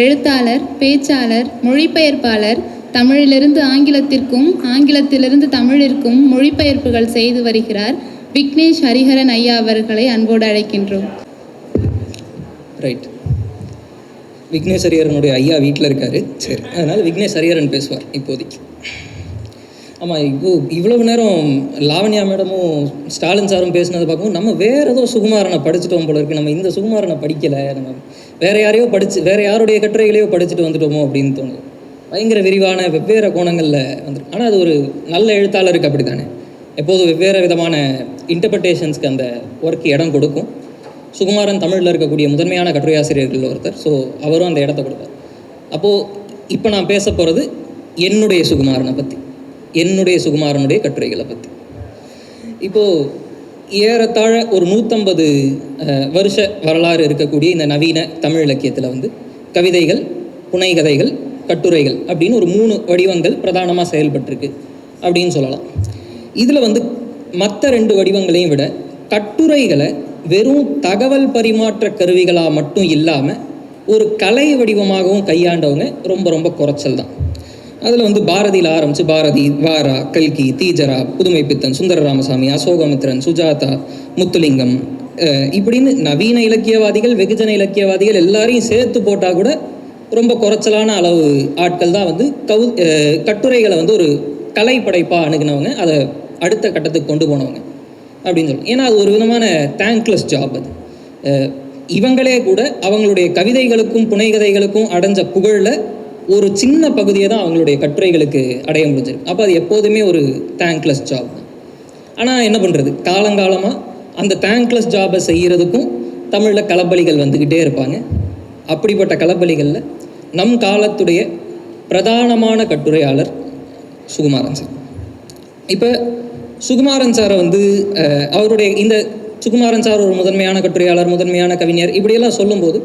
எழுத்தாளர், பேச்சாளர், மொழிபெயர்ப்பாளர், தமிழிலிருந்து ஆங்கிலத்திற்கும் ஆங்கிலத்திலிருந்து தமிழிற்கும் மொழிபெயர்ப்புகள் செய்து வருகிறார் விக்னேஷ் ஹரிஹரன் ஐயா அவர்களை அன்போடு அழைக்கின்றோம். ரைட். விக்னேஷ் ஹரிஹரனுடைய ஐயா வீட்டில் இருக்காரு. சரி, அதனால் விக்னேஷ் ஹரிஹரன் பேசுவார் இப்போதைக்கு. ஆமாம், இவ்வளவு நேரம் லாவண்யா மேடமும் ஸ்டாலின் சாரும் பேசினதை பார்க்கவும் நம்ம வேறு ஏதோ சுகுமாரனை படிச்சுட்டோம் போல இருக்குது. நம்ம இந்த சுகுமாரனை படிக்கலை, நம்ம வேறு யாருடைய கட்டுரைகளையோ படிச்சுட்டு வந்துட்டோமோ அப்படின்னு தோணுது. பயங்கர விரிவான வெவ்வேறு கோணங்களில் வந்துருக்கு. ஆனால் அது ஒரு நல்ல எழுத்தாளருக்கு அப்படி தானே, எப்போதும் வெவ்வேறு விதமான இன்டர்பிரிட்டேஷன்ஸ்க்கு அந்த ஒர்க் இடம் கொடுக்கும். சுகுமாரன் தமிழில் இருக்கக்கூடிய முதன்மையான கட்டுரை ஆசிரியர்கள் ஒருத்தர். ஸோ அவரும் அந்த இடத்த கொடுப்பார். அப்போது இப்போ நான் பேச போகிறது என்னுடைய சுகுமாரனை பற்றி, என்னுடைய சுகுமாரனுடைய கட்டுரைகளை பற்றி. இப்போது ஏறத்தாழ ஒரு 150 வருஷ வரலாறு இருக்கக்கூடிய இந்த நவீன தமிழ் இலக்கியத்தில் வந்து கவிதைகள், புனைகதைகள், கட்டுரைகள் அப்படின்னு ஒரு 3 வடிவங்கள் பிரதானமாக செயல்பட்டிருக்கு அப்படின்னு சொல்லலாம். இதில் வந்து மற்ற 2 வடிவங்களையும் விட கட்டுரைகளை வெறும் தகவல் பரிமாற்ற கருவிகளாக மட்டும் இல்லாமல் ஒரு கலை வடிவமாகவும் கையாண்டவங்க ரொம்ப ரொம்ப குறைச்சல் தான். அதில் வந்து பாரதியில் ஆரம்பித்து பாரதி, வாரா, கல்கி, தீஜரா, புதுமைப்பித்தன், சுந்தர ராமசாமி, அசோகமித்ரன், சுஜாதா, முத்துலிங்கம் இப்படின்னு நவீன இலக்கியவாதிகள், வெகுஜன இலக்கியவாதிகள் எல்லாரையும் சேர்த்து போட்டால் கூட ரொம்ப குறைச்சலான அளவு ஆட்கள் தான் வந்து கட்டுரைகளை வந்து ஒரு கலை படைப்பாக அணுகினவங்க, அதை அடுத்த கட்டத்துக்கு கொண்டு போனவங்க அப்படின்னு சொல்லணும். ஏன்னா அது ஒரு விதமான தேங்க்லெஸ் ஜாப். அது இவங்களே கூட அவங்களுடைய கவிதைகளுக்கும் புனைகதைகளுக்கும் அடைஞ்ச புகழில் ஒரு சின்ன பகுதியை தான் அவங்களுடைய கட்டுரைகளுக்கு அடைய முடிஞ்சிருக்கு. அப்போ அது எப்போதுமே ஒரு தேங்க்லெஸ் ஜாப் தான். ஆனால் என்ன பண்ணுறது, காலங்காலமாக அந்த தேங்க்லெஸ் ஜாபை செய்கிறதுக்கும் தமிழில் களப்பலிகள் வந்துக்கிட்டே இருப்பாங்க. அப்படிப்பட்ட களப்பலிகளில் நம் காலத்துடைய பிரதானமான கட்டுரையாளர் சுகுமாரன் சார். இப்போ சுகுமாரன் சாரை வந்து அவருடைய இந்த சுகுமாரன் சார் ஒரு முதன்மையான கட்டுரையாளர், முதன்மையான கவிஞர் இப்படியெல்லாம் சொல்லும்போது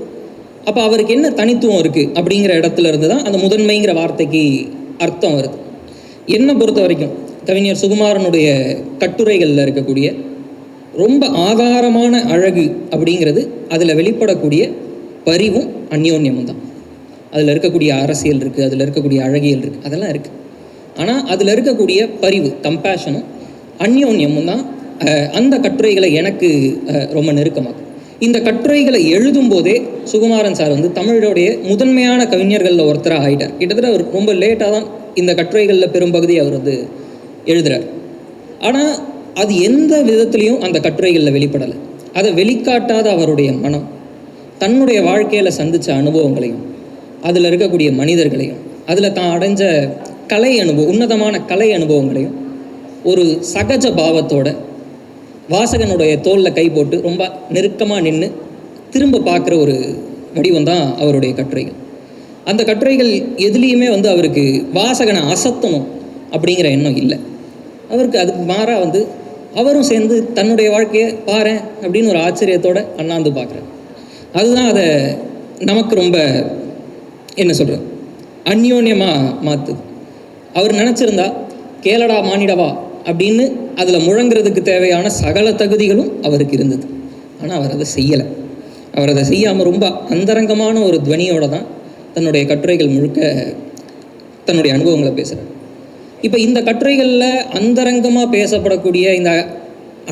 அப்போ அவருக்கு என்ன தனித்துவம் இருக்குது அப்படிங்கிற இடத்துல இருந்து தான் அந்த முதன்மைங்கிற வார்த்தைக்கு அர்த்தம் வருது. என்னை பொறுத்த வரைக்கும் கவிஞர் சுகுமாரனுடைய கட்டுரைகளில் இருக்கக்கூடிய ரொம்ப ஆதாரமான அழகு அப்படிங்கிறது அதில் வெளிப்படக்கூடிய பரிவும் அந்யோன்யமும் தான். அதில் இருக்கக்கூடிய அரசியல் இருக்குது, அதில் இருக்கக்கூடிய அழகியல் இருக்குது, அதெல்லாம் இருக்குது. ஆனால் அதில் இருக்கக்கூடிய பரிவு, கம்பேஷனும் அந்யோன்யமும் தான் அந்த கட்டுரைகளை எனக்கு ரொம்ப நெருக்கமாகும். இந்த கட்டுரைகளை எழுதும் போதே சுகுமாரன் சார் வந்து தமிழோடைய முதன்மையான கவிஞர்களில் ஒருத்தராக ஆகிட்டார். கிட்டத்தட்ட அவர் ரொம்ப லேட்டாக தான் இந்த கட்டுரைகளில் பெரும்பகுதி அவர் வந்து எழுதுகிறார். ஆனால் அது எந்த விதத்துலேயும் அந்த கட்டுரைகளில் வெளிப்படலை. அதை வெளிக்காட்டாத அவருடைய மனம் தன்னுடைய வாழ்க்கையில் சந்தித்த அனுபவங்களையும், அதில் இருக்கக்கூடிய மனிதர்களையும், அதில் தான் அடைஞ்ச கலை அனுபவம், உன்னதமான கலை அனுபவங்களையும் ஒரு சகஜ பாவத்தோட வாசகனுடைய தோளில் கை போட்டு ரொம்ப நெருக்கமாக நின்று திரும்ப பார்க்குற ஒரு வடிவம் தான் அவருடைய கட்டுரைகள். அந்த கட்டுரைகள் எதுலேயுமே வந்து அவருக்கு வாசகனை அசத்தணும் அப்படிங்கிற எண்ணம் இல்லை. அவருக்கு அதுக்கு மாறாக வந்து அவரும் சேர்ந்து தன்னுடைய வாழ்க்கையை பாரு அப்படின்னு ஒரு ஆச்சரியத்தோடு அண்ணாந்து பார்க்குறாரு. அதுதான் அதை நமக்கு ரொம்ப என்ன சொல்கிறது அந்யோன்யமாக மாற்றுது. அவர் நினச்சிருந்தா கேளடா மானிடவா அப்படின்னு அதில் முழங்குறதுக்கு தேவையான சகல தகுதிகளும் அவருக்கு இருந்தது. ஆனால் அவர் அதை செய்யலை. அவர் அதை செய்யாமல் ரொம்ப அந்தரங்கமான ஒரு துவனியோடு தான் தன்னுடைய கட்டுரைகள் முழுக்க தன்னுடைய அனுபவங்களை பேசுகிறார். இப்போ இந்த கட்டுரைகளில் அந்தரங்கமாக பேசப்படக்கூடிய இந்த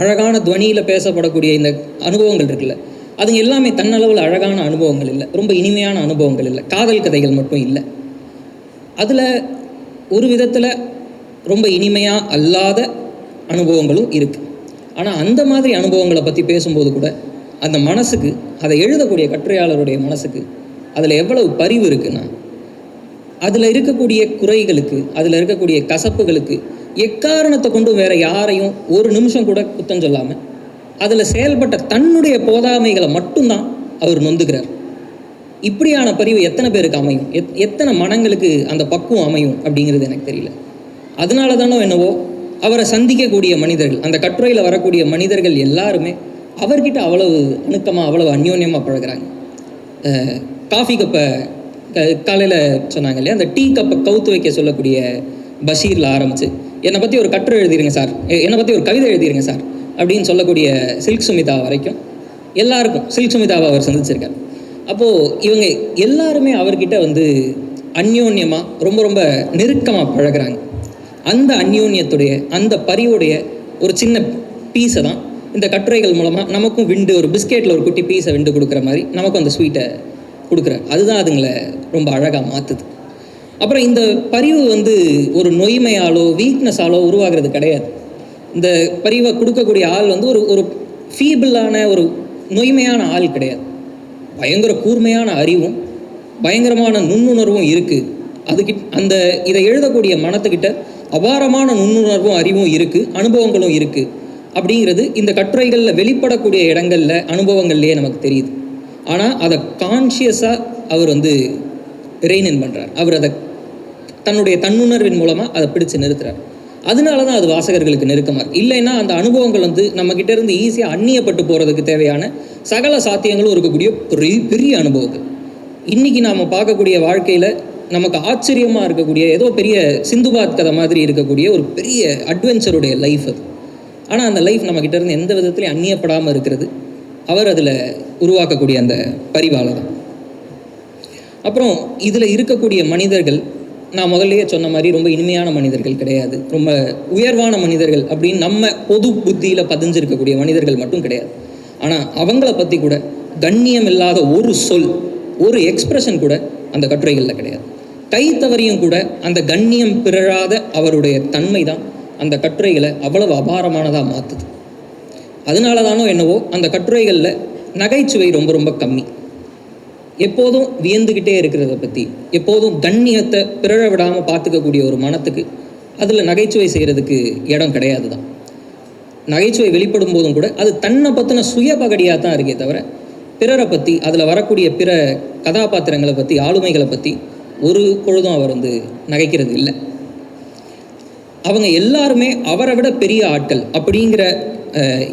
அழகான துவனியில் பேசப்படக்கூடிய இந்த அனுபவங்கள் இருக்குல்ல, அது எல்லாமே தன்னளவில் அழகான அனுபவங்கள் இல்லை, ரொம்ப இனிமையான அனுபவங்கள் இல்லை, காதல் கதைகள் மட்டும் இல்லை. அதில் ஒரு விதத்தில் ரொம்ப இனிமையாக அல்லாத அனுபவங்களும் இருக்குது. ஆனால் அந்த மாதிரி அனுபவங்களை பற்றி பேசும்போது கூட அந்த மனசுக்கு, அதை எழுதக்கூடிய கட்டுரையாளருடைய மனசுக்கு அதில் எவ்வளவு பரிவு இருக்குன்னா, அதில் இருக்கக்கூடிய குறைகளுக்கு, அதில் இருக்கக்கூடிய கசப்புகளுக்கு எக்காரணத்தை கொண்டு வேறு யாரையும் ஒரு நிமிஷம் கூட குத்தம் சொல்லாமல் அதில் செயல்பட்ட தன்னுடைய போதாமைகளை மட்டும்தான் அவர் நொந்துக்கிறார். இப்படியான பரிவு எத்தனை பேருக்கு அமையும், எத்தனை மனங்களுக்கு அந்த பக்குவம் அமையும் அப்படிங்கிறது எனக்கு தெரியல. அதனால தானோ என்னவோ அவரை சந்திக்கக்கூடிய மனிதர்கள், அந்த கட்டுரையில் வரக்கூடிய மனிதர்கள் எல்லாருமே அவர்கிட்ட அவ்வளவு அணுக்கமாக, அவ்வளவு அந்யோன்யமாக பழகிறாங்க. காஃபி கப்பை காலையில் சொன்னாங்க இல்லையா, அந்த டீ கப்பை கவுத்து வைக்க சொல்லக்கூடிய பஷீரில் ஆரம்பித்து என்னை பற்றி ஒரு கட்டுரை எழுதிருங்க சார், என்னை பற்றி ஒரு கவிதை எழுதிருங்க சார் அப்படின்னு சொல்லக்கூடிய சில்க் சுமிதா வரைக்கும் எல்லாருக்கும் சில்க் சுமிதாவை அவர் சந்திச்சிருக்கார். அப்போது இவங்க எல்லாருமே அவர்கிட்ட வந்து அந்யோன்யமாக ரொம்ப ரொம்ப நெருக்கமாக பழகுறாங்க. அந்த அந்யோன்யத்துடைய அந்த பரிவுடைய ஒரு சின்ன பீஸை தான் இந்த கட்டுரைகள் மூலமாக நமக்கும் விண்டு ஒரு பிஸ்கெட்டில் ஒரு குட்டி பீஸை விண்டு கொடுக்குற மாதிரி நமக்கும் அந்த ஸ்வீட்டை கொடுக்குறாரு. அதுதான் அதுங்களை ரொம்ப அழகாக மாற்றுது. அப்புறம் இந்த பரிவு வந்து ஒரு நொய்மையாலோ வீக்னஸாலோ உருவாகிறது கிடையாது. இந்த பரிவை கொடுக்கக்கூடிய ஆள் வந்து ஒரு ஃபீபிளான ஒரு நொய்மையான ஆள் கிடையாது. பயங்கர கூர்மையான அறிவும் பயங்கரமான நுண்ணுணர்வும் இருக்குது. அந்த இதை எழுதக்கூடிய மனத்துக்கிட்ட அபாரமான நுண்ணுணர்வும் அறிவும் இருக்குது, அனுபவங்களும் இருக்குது. அப்படிங்கிறது இந்த கட்டுரைகளில் வெளிப்படக்கூடிய இடங்களில் அனுபவங்கள்லேயே நமக்கு தெரியுது. ஆனால் அதை கான்ஷியஸாக அவர் வந்து ரெய்ன் பண்ணுறார். அவர் அதை தன்னுடைய தன்னுணர்வின் மூலமாக அதை பிடிச்சு நிறுத்துறார். அதனால தான் அது வாசகர்களுக்கு நெருக்கமாக இருக்குது. இல்லைன்னா அந்த அனுபவங்கள் வந்து நம்மக்கிட்ட இருந்து ஈஸியாக அந்நியப்பட்டு போகிறதுக்கு தேவையான சகல சாத்தியங்களும் இருக்கக்கூடிய பெரிய அனுபவங்கள். இன்றைக்கி நாம் பார்க்கக்கூடிய வாழ்க்கையில் நமக்கு ஆச்சரியமாக இருக்கக்கூடிய ஏதோ பெரிய சிந்துபாத் கதை மாதிரி இருக்கக்கூடிய ஒரு பெரிய அட்வென்ச்சருடைய லைஃப் அது. ஆனால் அந்த லைஃப் நம்மக்கிட்ட இருந்து எந்த விதத்துலையும் அந்நியப்படாமல் இருக்கிறது அவர் அதில் உருவாக்கக்கூடிய அந்த பரிவால் தான். அப்புறம் இதில் இருக்கக்கூடிய மனிதர்கள் நான் முதல்லையே சொன்ன மாதிரி ரொம்ப இனிமையான மனிதர்கள் கிடையாது, ரொம்ப உயர்வான மனிதர்கள் அப்படின்னு நம்ம பொது புத்தியில் பதிஞ்சிருக்கக்கூடிய மனிதர்கள் மட்டும் கிடையாது. ஆனால் அவங்கள பற்றி கூட கண்ணியம் இல்லாத ஒரு சொல், ஒரு எக்ஸ்பிரஷன் கூட அந்த கட்டுரைகளில் கிடையாது. கை தவறியும் கூட அந்த கண்ணியம் பிறழாத அவருடைய தன்மை தான் அந்த கட்டுரைகளை அவ்வளவு அபாரமானதாக மாற்றுது. அதனால தானோ என்னவோ அந்த கட்டுரைகளில் நகைச்சுவை ரொம்ப ரொம்ப கம்மி. எப்போதும் வியந்துக்கிட்டே இருக்கிறத பற்றி, எப்போதும் கண்ணியத்தை பிறழ விடாமல் பார்த்துக்கக்கூடிய ஒரு மனத்துக்கு அதில் நகைச்சுவை செய்கிறதுக்கு இடம் கிடையாது தான். நகைச்சுவை வெளிப்படும் போதும் கூட அது தன்னை பற்றின சுய பகடியாக தான் இருக்கே தவிர பிறரை பற்றி, அதில் வரக்கூடிய பிற கதாபாத்திரங்களை பற்றி, ஆளுமைகளை பற்றி ஒரு பொழுதும் அவர் வந்து நகைக்கிறது இல்லை. அவங்க எல்லாருமே அவரை விட பெரிய ஆட்கள் அப்படிங்கிற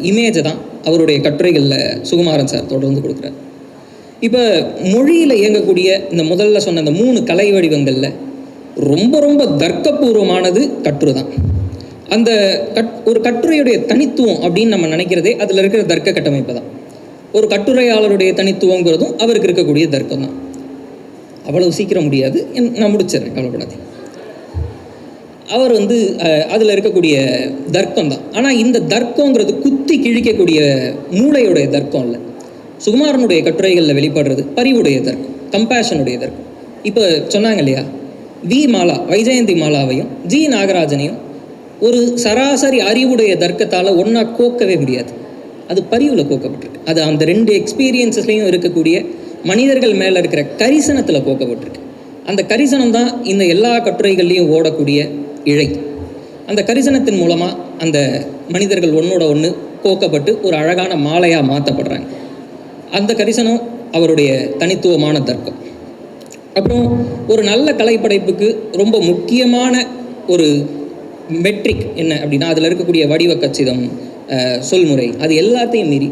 இமேஜை தான் அவருடைய கட்டுரைகளில் சுகுமாரன் சார் தொடர்ந்து கொடுக்குறார். இப்போ மொழியில் இயங்கக்கூடிய இந்த முதல்ல சொன்ன அந்த 3 கலை வடிவங்களில் ரொம்ப ரொம்ப தர்க்கபூர்வமானது கட்டுரை தான். அந்த ஒரு கட்டுரையுடைய தனித்துவம் அப்படின்னு நம்ம நினைக்கிறதே அதில் இருக்கிற தர்க்க கட்டமைப்பு தான். ஒரு கட்டுரையாளருடைய தனித்துவங்கிறதும் அவருக்கு இருக்கக்கூடிய தர்க்கம் தான். அவ்வளவு சீக்கிரம் முடியாது, நான் முடிச்சிடறேன், கவலைப்படாது. அவர் வந்து அதில் இருக்கக்கூடிய தர்க்கம் தான். ஆனால் இந்த தர்க்கங்கிறது குத்தி கிழிக்கக்கூடிய மூளையுடைய தர்க்கம் இல்லை. சுகுமாரனுடைய கட்டுரைகளில் வெளிப்படுறது பரிவுடைய தர்க்கம், கம்பேஷனுடைய தர்க்கம். இப்போ சொன்னாங்க இல்லையா, வி மாலா, வைஜெயந்தி மாலாவையும் ஜி நாகராஜனையும் ஒரு சராசரி அறிவுடைய தர்க்கத்தால் ஒன்றா கோக்கவே முடியாது. அது பரிவில் கோக்கப்பட்டிருக்கு. அது அந்த 2 எக்ஸ்பீரியன்ஸஸ்லையும் இருக்கக்கூடிய மனிதர்கள் மேலே இருக்கிற கரிசனத்தில் கோக்கப்பட்டிருக்கு. அந்த கரிசனம் தான் இந்த எல்லா கட்டுரைகள்லையும் ஓடக்கூடிய இழை. அந்த கரிசனத்தின் மூலமாக அந்த மனிதர்கள் ஒன்றோட ஒன்று கோக்கப்பட்டு ஒரு அழகான மாலையாக மாற்றப்படுறாங்க. அந்த கரிசனம் அவருடைய தனித்துவமான தர்க்கம். அப்புறம் ஒரு நல்ல கலைப்படைப்புக்கு ரொம்ப முக்கியமான ஒரு மெட்ரிக் என்ன அப்படின்னா, அதில் இருக்கக்கூடிய வடிவ கச்சிதம், சொல்முறை, அது எல்லாத்தையும் மீறி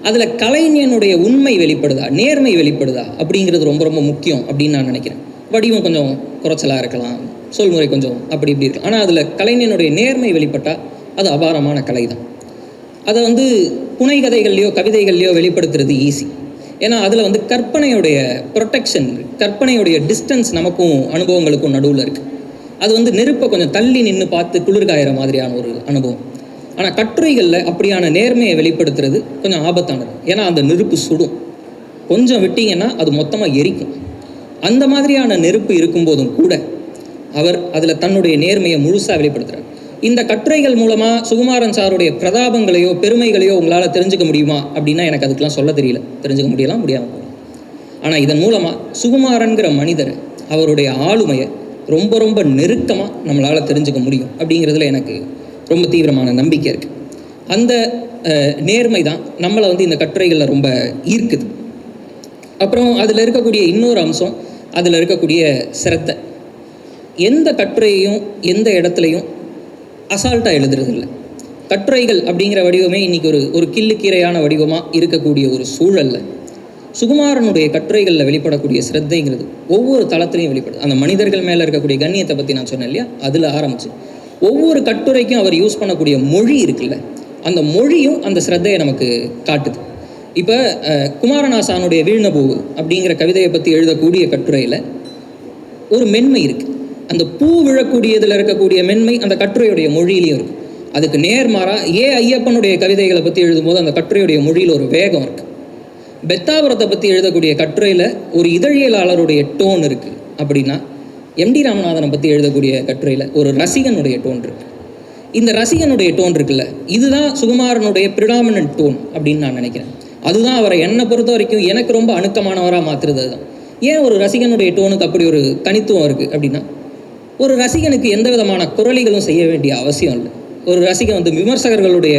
அதில் கலைஞனுடைய உண்மை வெளிப்படுதா, நேர்மை வெளிப்படுதா அப்படிங்கிறது ரொம்ப ரொம்ப முக்கியம் அப்படின்னு நான் நினைக்கிறேன். வடிவம் கொஞ்சம் குறைச்சலாக இருக்கலாம், சொல்முறை கொஞ்சம் அப்படி இப்படி இருக்கலாம், ஆனால் அதில் கலைஞனுடைய நேர்மை வெளிப்பட்டால் அது அபாரமான கலை தான். அதை வந்து புனைகதைகள்லையோ கவிதைகள்லையோ வெளிப்படுத்துறது ஈஸி. ஏன்னா அதில் வந்து கற்பனையுடைய ப்ரொடெக்ஷன், கற்பனையுடைய டிஸ்டன்ஸ் நமக்கும் அனுபவங்களுக்கும் நடுவில் இருக்குது. அது வந்து நெருப்பை கொஞ்சம் தள்ளி நின்று பார்த்து குளிர்காயிற மாதிரியான ஒரு அனுபவம். ஆனால் கட்டுரைகளில் அப்படியான நேர்மையை வெளிப்படுத்துறது கொஞ்சம் ஆபத்தானது. ஏன்னா அந்த நெருப்பு சுடும், கொஞ்சம் விட்டிங்கன்னா அது மொத்தமாக எரிக்கும். அந்த மாதிரியான நெருப்பு இருக்கும்போதும் கூட அவர் அதில் தன்னுடைய நேர்மையை முழுசாக வெளிப்படுத்துகிறார். இந்த கட்டுரைகள் மூலமாக சுகுமாரன் சாருடைய பிரதாபங்களையோ பெருமைகளையோ உங்களால் தெரிஞ்சுக்க முடியுமா அப்படின்னா எனக்கு அதுக்கெலாம் சொல்ல தெரியல. தெரிஞ்சுக்க முடியலாம், முடியாமல் போகலாம். ஆனால் இதன் மூலமாக சுகுமாரன்கிற மனிதரை, அவருடைய ஆளுமையை ரொம்ப ரொம்ப நெருக்கமாக நம்மளால் தெரிஞ்சுக்க முடியும் அப்படிங்கிறதுல எனக்கு ரொம்ப தீவிரமான நம்பிக்கை இருக்குது. அந்த நேர்மை தான் நம்மளை வந்து இந்த கட்டுரைகளில் ரொம்ப ஈர்க்குது. அப்புறம் அதில் இருக்கக்கூடிய இன்னொரு அம்சம், அதில் இருக்கக்கூடிய சிரத்தை. எந்த கட்டுரையையும் எந்த இடத்துலையும் அசால்ட்டாக எழுதுறதில்லை. கட்டுரைகள் அப்படிங்கிற வடிவமே இன்றைக்கி ஒரு கிள்ளுக்கீரையான வடிவமாக இருக்கக்கூடிய ஒரு சூழலில் சுகுமாரனுடைய கட்டுரைகளில் வெளிப்படக்கூடிய சிரத்தைங்கிறது ஒவ்வொரு தளத்துலையும் வெளிப்படுது. அந்த மனிதர்கள் மேலே இருக்கக்கூடிய கண்ணியத்தை பற்றி நான் சொன்னேன் இல்லையா, அதில் ஆரம்பிச்சு ஒவ்வொரு கட்டுரைக்கும் அவர் யூஸ் பண்ணக்கூடிய மொழி இருக்குல்ல, அந்த மொழியும் அந்த சிரத்தையை நமக்கு காட்டுது. இப்போ குமாரநாசானுடைய வீழ்நபூவு அப்படிங்கிற கவிதையை பற்றி எழுதக்கூடிய கட்டுரையில் ஒரு மென்மை இருக்குது. அந்த பூ விழக்கூடியதில் இருக்கக்கூடிய மென்மை அந்த கட்டுரையுடைய மொழியிலையும் இருக்குது. அதுக்கு நேர்மாறாக ஐயப்பனுடைய கவிதைகளை பற்றி எழுதும்போது அந்த கட்டுரையுடைய மொழியில் ஒரு வேகம் இருக்குது. பெத்தாபுரத்தை பற்றி எழுதக்கூடிய கட்டுரையில் ஒரு இதழியலாளருடைய டோன் இருக்குது. அப்படின்னா எம்டி ராமநாதனை பற்றி எழுதக்கூடிய கட்டுரையில் ஒரு ரசிகனுடைய டோன் இருக்குது. இந்த ரசிகனுடைய டோன் இருக்குல்ல, இதுதான் சுகுமாரனுடைய ப்ரிடாமினன்ட் டோன் அப்படின்னு நான் நினைக்கிறேன். அதுதான் அவரை என்னை பொறுத்த வரைக்கும் எனக்கு ரொம்ப அணுக்கமானவராக மாற்றுறது. அதுதான் ஏன் ஒரு ரசிகனுடைய டோனுக்கு அப்படி ஒரு தனித்துவம் இருக்குது அப்படின்னா, ஒரு ரசிகனுக்கு எந்த விதமான குரலிகளும் செய்ய வேண்டிய அவசியம் இல்லை. ஒரு ரசிகன் விமர்சகர்களுடைய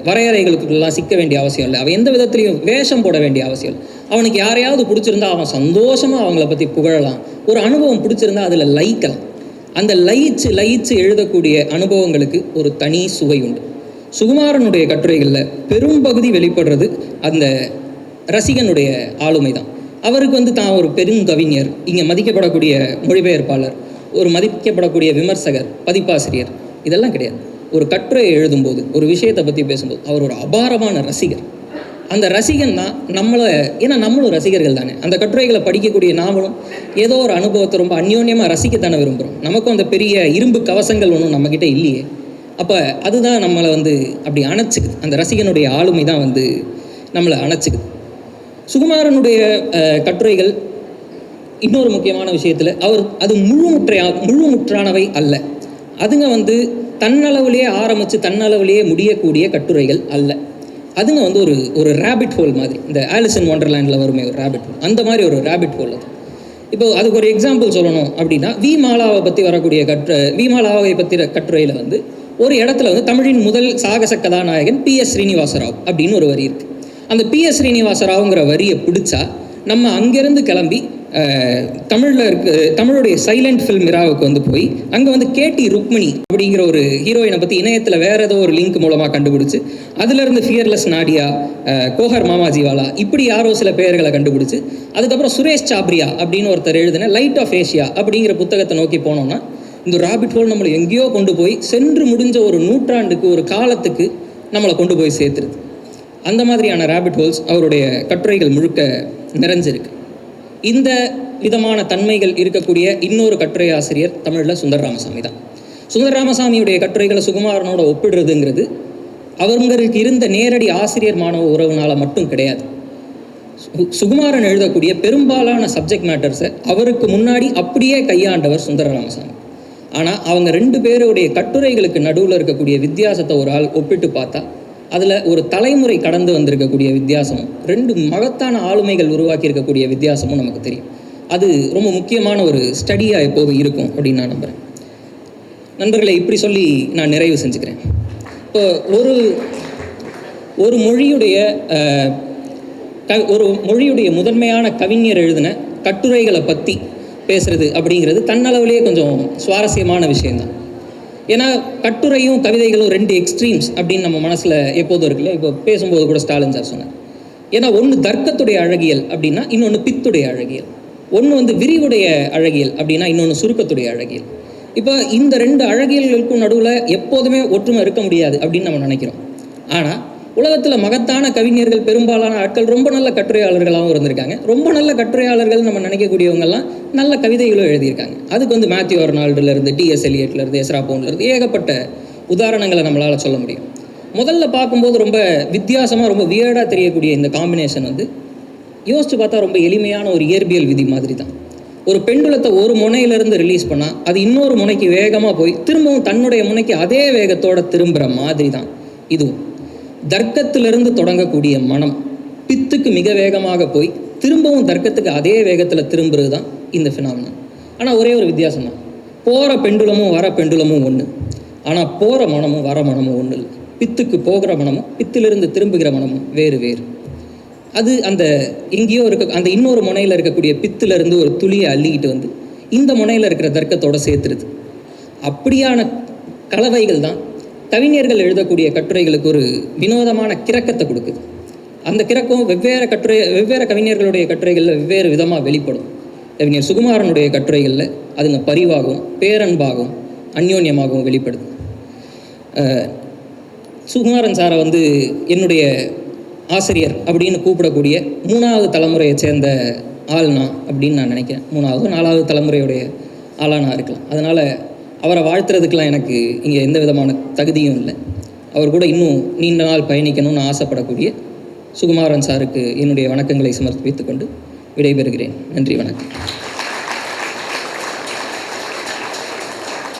வரையறைகளுக்கெல்லாம் சிக்க வேண்டிய அவசியம் இல்லை. அவன் எந்த விதத்துலையும் வேஷம் போட வேண்டிய அவசியம் இல்லை. அவனுக்கு யாரையாவது பிடிச்சிருந்தா அவன் சந்தோஷமாக அவங்கள பற்றி புகழலாம். ஒரு அனுபவம் பிடிச்சிருந்தா அதில் லயிக்கலாம். அந்த லயிச்சு எழுதக்கூடிய அனுபவங்களுக்கு ஒரு தனி சுவை உண்டு. சுகுமாரனுடைய கட்டுரைகளில் பெரும்பகுதி வெளிப்படுறது அந்த ரசிகனுடைய ஆளுமை தான். அவருக்கு தான் ஒரு பெருங்கவிஞர், இங்கே மதிக்கப்படக்கூடிய மொழிபெயர்ப்பாளர், ஒரு மதிக்கப்படக்கூடிய விமர்சகர், பதிப்பாசிரியர் இதெல்லாம் கிடையாது. ஒரு கட்டுரையை எழுதும்போது, ஒரு விஷயத்தை பற்றி பேசும்போது அவர் ஒரு அபாரமான ரசிகர். அந்த ரசிகன் தான் ஏன்னா நம்மளும் ரசிகர்கள் தானே. அந்த கட்டுரைகளை படிக்கக்கூடிய நாமளும் ஏதோ ஒரு அனுபவத்தை ரொம்ப அந்யோன்யமாக ரசிக்கத்தானே விரும்புகிறோம். நமக்கும் அந்த பெரிய இரும்பு கவசங்கள் ஒன்றும் நம்மக்கிட்ட இல்லையே. அப்போ அதுதான் நம்மளை அப்படி அணைச்சிக்குது. அந்த ரசிகனுடைய ஆளுமை தான் நம்மளை அணைச்சிக்குது. சுகுமாரனுடைய கட்டுரைகள் இன்னொரு முக்கியமான விஷயத்தில் அது முழுமுற்றானவை அல்ல. அதுங்க தன்னளவிலேயே ஆரம்பித்து தன்னளவிலேயே முடியக்கூடிய கட்டுரைகள் அல்ல. அதுங்க ஒரு ரேபிட் ஹோல் மாதிரி. இந்த ஆலிஸ் இன் ஒண்டர்லேண்டில் வருமே ஒரு ரேபிட் ஹோல், அந்த மாதிரி ஒரு ரேபிட் ஹோல் அது. இப்போ அதுக்கு ஒரு எக்ஸாம்பிள் சொல்லணும் அப்படின்னா, மாலாவை பற்றி வரக்கூடிய மாலாவை பற்றி கட்டுரையில் ஒரு இடத்துல தமிழின் முதல் சாகச கதாநாயகன் PS ஸ்ரீனிவாசராவ் அப்படின்னு ஒரு வரி இருக்குது. அந்த PS ஸ்ரீனிவாசராவ்ங்கிற வரியை பிடிச்சா நம்ம அங்கேருந்து கிளம்பி தமிழுடைய சைலண்ட் ஃபில்ம் இராவுக்கு போய் அங்கே KT ருக்மிணி அப்படிங்கிற ஒரு ஹீரோயினை பற்றி இணையத்தில் வேறு ஏதோ ஒரு லிங்க் மூலமாக கண்டுபிடிச்சி அதிலிருந்து ஃபியர்லெஸ் நாடியா, கோஹர் மாமாஜிவாலா இப்படி யாரோ சில பெயர்களை கண்டுபிடிச்சி அதுக்கப்புறம் சுரேஷ் சாப்ரியா அப்படின்னு ஒருத்தர் எழுதின லைட் ஆஃப் ஏஷியா அப்படிங்கிற புத்தகத்தை நோக்கி போனோம்னா இந்த ராபிட் ஹோல் நம்மளை எங்கேயோ கொண்டு போய் சென்று முடிஞ்ச ஒரு நூற்றாண்டுக்கு, ஒரு காலத்துக்கு நம்மளை கொண்டு போய் சேர்த்துருது. அந்த மாதிரியான ராபிட் ஹோல்ஸ் அவருடைய கட்டுரைகள் முழுக்க நிறைஞ்சிருக்கு. இந்த விதமான தன்மைகள் இருக்கக்கூடிய இன்னொரு கட்டுரை ஆசிரியர் தமிழில் சுந்தர் ராமசாமி தான். சுந்தர் ராமசாமியுடைய கட்டுரைகளை சுகுமாரனோட ஒப்பிடுறதுங்கிறது அவங்களுக்கு இருந்த நேரடி ஆசிரியர் மாணவ உறவுனால மட்டும் கிடையாது. சுகுமாரன் எழுதக்கூடிய பெரும்பாலான சப்ஜெக்ட் மேட்டர்ஸை அவருக்கு முன்னாடி அப்படியே கையாண்டவர் சுந்தர ராமசாமி. ஆனால் அவங்க 2 பேருடைய கட்டுரைகளுக்கு நடுவில் இருக்கக்கூடிய வித்தியாசத்தை ஒரு ஆள் ஒப்பிட்டு பார்த்தா அதில் ஒரு தலைமுறை கடந்து வந்திருக்கக்கூடிய வித்தியாசமும் 2 மகத்தான ஆளுமைகள் உருவாக்கி இருக்கக்கூடிய வித்தியாசமும் நமக்கு தெரியும். அது ரொம்ப முக்கியமான ஒரு ஸ்டடியாக எப்போதும் இருக்கும் அப்படின்னு நான் நம்புகிறேன். நண்பர்களை இப்படி சொல்லி நான் நிறைவு செஞ்சுக்கிறேன். இப்போ ஒரு மொழியுடைய முதன்மையான கவிஞர் எழுதின கட்டுரைகளை பற்றி பேசுகிறது அப்படிங்கிறது தன்னளவிலேயே கொஞ்சம் சுவாரஸ்யமான விஷயம்தான். ஏன்னா கட்டுரையும் கவிதைகளும் 2 எக்ஸ்ட்ரீம்ஸ் அப்படின்னு நம்ம மனசில் எப்போதும் இருக்குல்ல. இப்போ பேசும்போது கூட ஸ்டாலின் சார் சொன்னார். ஏன்னா ஒன்று தர்க்கத்துடைய அழகியல் அப்படின்னா இன்னொன்று பித்துடைய அழகியல். ஒன்று விரிவுடைய அழகியல் அப்படின்னா இன்னொன்று சுருக்கத்துடைய அழகியல். இப்போ இந்த 2 அழகியல்களுக்கும் நடுவில் எப்போதுமே ஒற்றுமை இருக்க முடியாது அப்படின்னு நம்ம நினைக்கிறோம். ஆனால் உலகத்தில் மகத்தான கவிஞர்கள், பெரும்பாலான ஆட்கள் ரொம்ப நல்ல கட்டுரையாளர்களாகவும் இருந்திருக்காங்க. ரொம்ப நல்ல கட்டுரையாளர்கள் நம்ம நினைக்கக்கூடியவங்கெல்லாம் நல்ல கவிதைகளும் எழுதியிருக்காங்க. அதுக்கு மேத்யூ அர்னால்டுலேருந்து, TS எலியட்லேருந்து, எஸ்ரா பவுண்ட்லேருந்து ஏகப்பட்ட உதாரணங்களை நம்மளால் சொல்ல முடியும். முதல்ல பார்க்கும்போது ரொம்ப வித்தியாசமாக, ரொம்ப வியர்டாக தெரியக்கூடிய இந்த காம்பினேஷன் யோசித்து பார்த்தா ரொம்ப எளிமையான ஒரு இயற்பியல் விதி மாதிரி தான். ஒரு பெண்டுலத்தை ஒரு முனையிலேருந்து ரிலீஸ் பண்ணால் அது இன்னொரு முனைக்கு வேகமாக போய் திரும்பவும் தன்னுடைய முனைக்கு அதே வேகத்தோடு திரும்புகிற மாதிரி தான் இதுவும். தர்க்கத்திலிருந்து தொடங்கக்கூடிய மனம் பித்துக்கு மிக வேகமாக போய் திரும்பவும் தர்க்கத்துக்கு அதே வேகத்தில் திரும்புறது தான் இந்த ஃபினாமினன். ஆனால் ஒரே ஒரு வித்தியாசம் தான், போகிற பெண்டுலமும் வர பெண்டுலமும் ஒன்று. ஆனால் போகிற மனமும் வர மனமும் ஒன்று இல்லை. பித்துக்கு போகிற மனமும் பித்திலிருந்து திரும்புகிற மனமும் வேறு வேறு. அது அந்த எங்கேயோ அந்த இன்னொரு முனையில் இருக்கக்கூடிய பித்திலிருந்து ஒரு துளியை அள்ளிக்கிட்டு இந்த முனையில் இருக்கிற தர்க்கத்தோடு சேர்த்துருது. அப்படியான கலவைகள் தான் கவிஞர்கள் எழுதக்கூடிய கட்டுரைகளுக்கு ஒரு வினோதமான கிரக்கத்தை கொடுக்குது. அந்த கிரக்கம் வெவ்வேறு கவிஞர்களுடைய கட்டுரைகளில் வெவ்வேறு விதமாக வெளிப்படும். கவிஞர் சுகுமாரனுடைய கட்டுரைகளில் அதுங்க பரிவாகவும் பேரன்பாகவும் அந்யோன்யமாகவும் வெளிப்படுது. சுகுமாரன் சாரை என்னுடைய ஆசிரியர் அப்படின்னு கூப்பிடக்கூடிய 3வது தலைமுறையை சேர்ந்த ஆள் நான் அப்படின்னு நான் நினைக்கிறேன். 3வது 4வது தலைமுறையுடைய ஆளாக நான் இருக்கலாம். அதனால் அவரை வாழ்த்துறதுக்கெலாம் எனக்கு இங்கே எந்த விதமான தகுதியும் இல்லை. அவர் கூட இன்னும் நீண்ட நாள் பயணிக்கணும்னு ஆசைப்படக்கூடிய சுகுமாரன் சாருக்கு என்னுடைய வணக்கங்களை சமர்ப்பித்துக் கொண்டு விடைபெறுகிறேன். நன்றி, வணக்கம்.